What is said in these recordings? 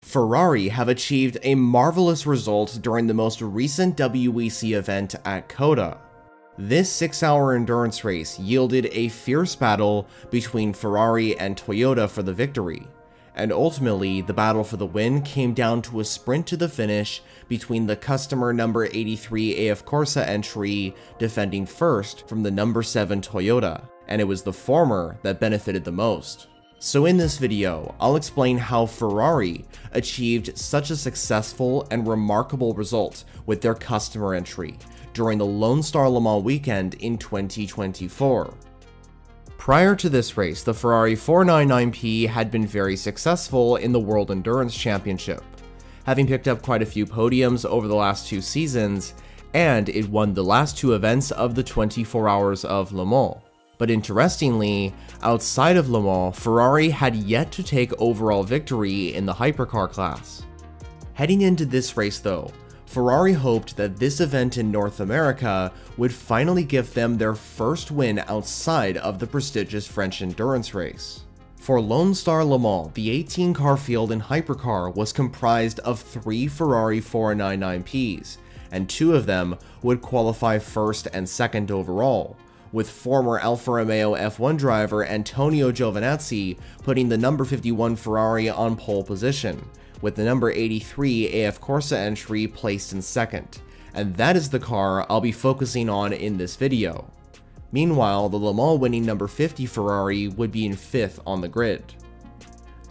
Ferrari have achieved a marvelous result during the most recent WEC event at Cota. This 6-hour endurance race yielded a fierce battle between Ferrari and Toyota for the victory, and ultimately the battle for the win came down to a sprint to the finish between the customer number 83 AF Corse entry defending first from the number 7 Toyota, and it was the former that benefited the most. So in this video, I'll explain how Ferrari achieved such a successful and remarkable result with their customer entry during the Lone Star Le Mans weekend in 2024. Prior to this race, the Ferrari 499P had been very successful in the World Endurance Championship, having picked up quite a few podiums over the last 2 seasons, and it won the last 2 events of the 24 Hours of Le Mans. But interestingly, outside of Le Mans, Ferrari had yet to take overall victory in the Hypercar class. Heading into this race though, Ferrari hoped that this event in North America would finally give them their first win outside of the prestigious French endurance race. For Lone Star Le Mans, the 18-car field in Hypercar was comprised of 3 Ferrari 499Ps, and 2 of them would qualify first and second overall, with former Alfa Romeo F1 driver Antonio Giovinazzi putting the number 51 Ferrari on pole position, with the number 83 AF Corse entry placed in second, and that is the car I'll be focusing on in this video. Meanwhile, the Le Mans winning number 50 Ferrari would be in 5th on the grid.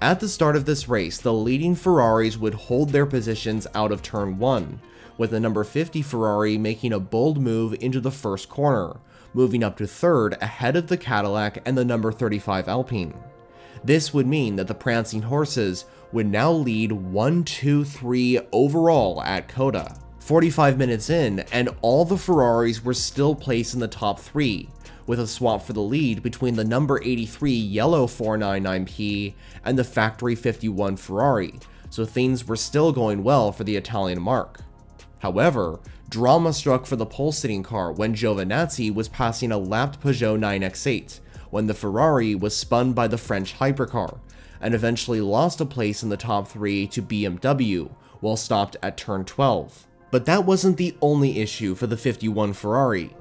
At the start of this race, the leading Ferraris would hold their positions out of turn 1, with the number 50 Ferrari making a bold move into the first corner, moving up to 3rd ahead of the Cadillac and the number 35 Alpine. This would mean that the prancing horses would now lead 1-2-3 overall at Cota. 45 minutes in, and all the Ferraris were still placed in the top 3, with a swap for the lead between the number 83 yellow 499P and the factory 51 Ferrari, so things were still going well for the Italian marque. However, drama struck for the pole-sitting car when Giovinazzi was passing a lapped Peugeot 9X8, when the Ferrari was spun by the French Hypercar, and eventually lost a place in the top 3 to BMW, while stopped at turn 12. But that wasn't the only issue for the 51 Ferrari,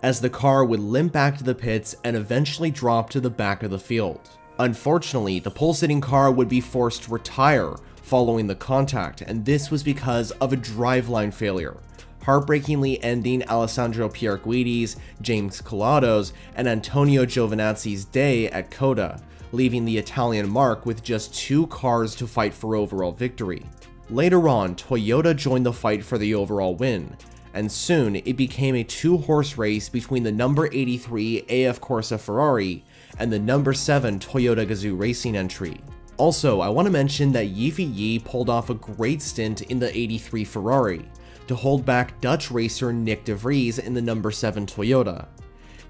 as the car would limp back to the pits and eventually drop to the back of the field. Unfortunately, the pole-sitting car would be forced to retire following the contact, and this was because of a driveline failure, heartbreakingly ending Alessandro Pierguidi's, James Colado's, and Antonio Giovinazzi's day at Cota, leaving the Italian marque with just 2 cars to fight for overall victory. Later on, Toyota joined the fight for the overall win, and soon it became a 2-horse race between the number 83 AF Corse Ferrari and the number 7 Toyota Gazoo Racing entry. Also, I want to mention that Yifei Ye pulled off a great stint in the 83 Ferrari to hold back Dutch racer Nick de Vries in the number 7 Toyota.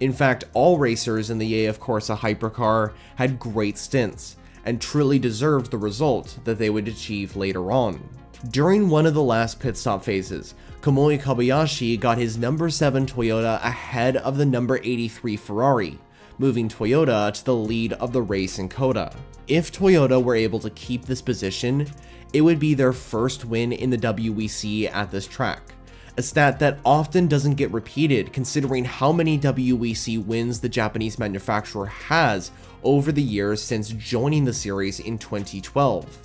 In fact, all racers in the AF Corse Hypercar had great stints, and truly deserved the result that they would achieve later on. During one of the last pit stop phases, Kamui Kobayashi got his number 7 Toyota ahead of the number 83 Ferrari, moving Toyota to the lead of the race in Cota. If Toyota were able to keep this position, it would be their first win in the WEC at this track, a stat that often doesn't get repeated considering how many WEC wins the Japanese manufacturer has over the years since joining the series in 2012.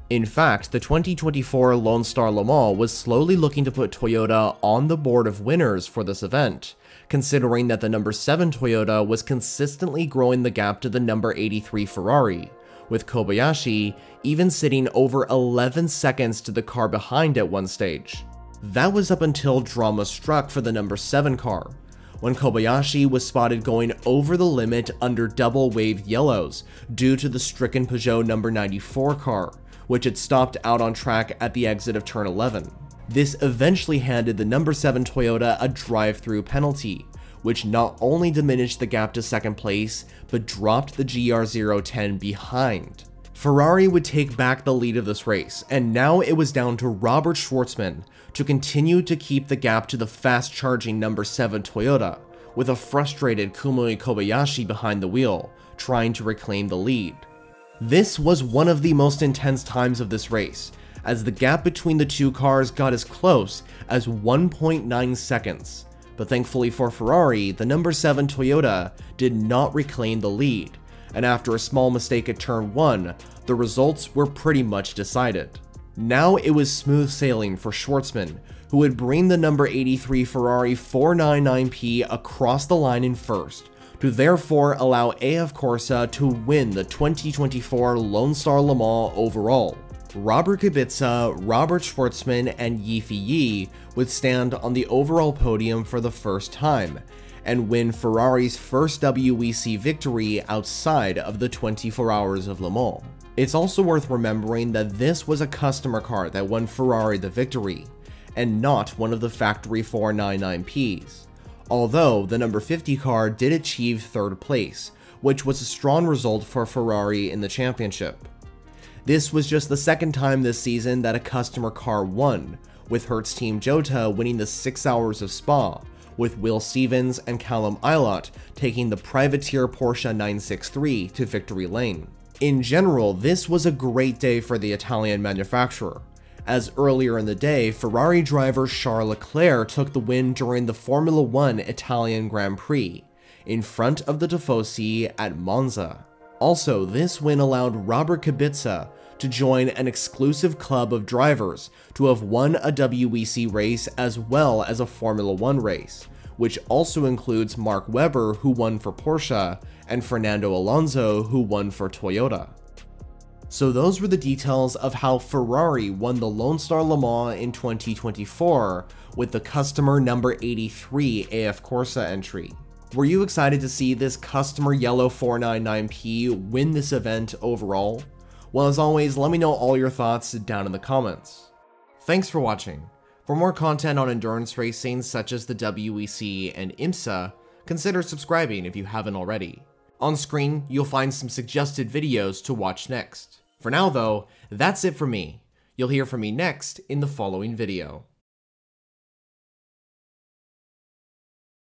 In fact, the 2024 Lone Star Le Mans was slowly looking to put Toyota on the board of winners for this event, considering that the number 7 Toyota was consistently growing the gap to the number 83 Ferrari, with Kobayashi even sitting over 11 seconds to the car behind at one stage. That was up until drama struck for the number 7 car, when Kobayashi was spotted going over the limit under double waved yellows due to the stricken Peugeot number 94 car, which had stopped out on track at the exit of turn 11. This eventually handed the number 7 Toyota a drive-through penalty, which not only diminished the gap to second place, but dropped the GR010 behind. Ferrari would take back the lead of this race, and now it was down to Robert Shwartzman to continue to keep the gap to the fast-charging number 7 Toyota, with a frustrated Kamui Kobayashi behind the wheel, trying to reclaim the lead. This was one of the most intense times of this race, as the gap between the two cars got as close as 1.9 seconds. But thankfully for Ferrari, the number 7 Toyota did not reclaim the lead, and after a small mistake at turn 1, the results were pretty much decided. Now it was smooth sailing for Shwartzman, who would bring the number 83 Ferrari 499P across the line in first, to therefore allow AF Corse to win the 2024 Lone Star Le Mans overall. Robert Kubica, Robert Shwartzman, and Yifei Ye would stand on the overall podium for the first time, and win Ferrari's first WEC victory outside of the 24 Hours of Le Mans. It's also worth remembering that this was a customer car that won Ferrari the victory, and not one of the factory 499Ps, although the number 50 car did achieve third place, which was a strong result for Ferrari in the championship. This was just the second time this season that a customer car won, with Hertz Team Cota winning the 6 Hours of Spa, with Will Stevens and Callum Ilott taking the privateer Porsche 963 to victory lane. In general, this was a great day for the Italian manufacturer, as earlier in the day, Ferrari driver Charles Leclerc took the win during the Formula 1 Italian Grand Prix, in front of the Tifosi at Monza. Also, this win allowed Robert Kubica to join an exclusive club of drivers to have won a WEC race as well as a Formula 1 race, which also includes Mark Webber, who won for Porsche, and Fernando Alonso, who won for Toyota. So those were the details of how Ferrari won the Lone Star Le Mans in 2024 with the customer number 83 AF Corse entry. Were you excited to see this customer yellow 499P win this event overall? Well, as always, let me know all your thoughts down in the comments. Thanks for watching. For more content on endurance racing such as the WEC and IMSA, consider subscribing if you haven't already. On screen, you'll find some suggested videos to watch next. For now though, that's it for me. You'll hear from me next in the following video.